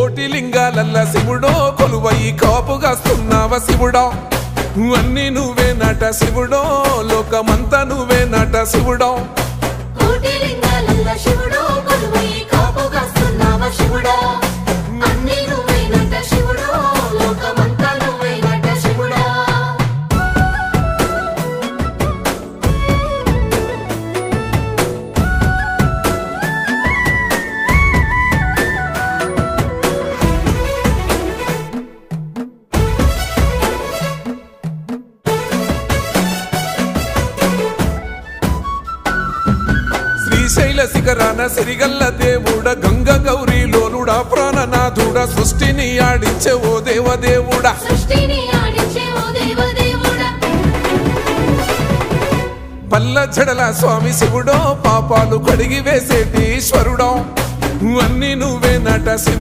కోటి లింగాలల్ల శివుడో కొలువయి కాపుగాస్తున్నావ శివుడా అన్ని నువ్వే నట శివుడో లోకమంతా నువ్వే నట శివుడో కోటి లింగాలల్ల శివుడో కొలువయి కాపుగాస్తున్నావ శివుడా అన్ని నువ్వే నట శివుడో లోకమంతా నువ్వే నట శివుడా శ్రీశైల శిఖరాన సిరిగల్ల దేవుడ గంగ గౌరీ లోలుడా ప్రాణనాథుడా సృష్టిని ఆడించే ఓ దేవదేవుడా పల్ల జడల స్వామి శివుడో పాపాలు కడిగి వేసేటి ఈశ్వరుడో అన్ని నువ్వే నట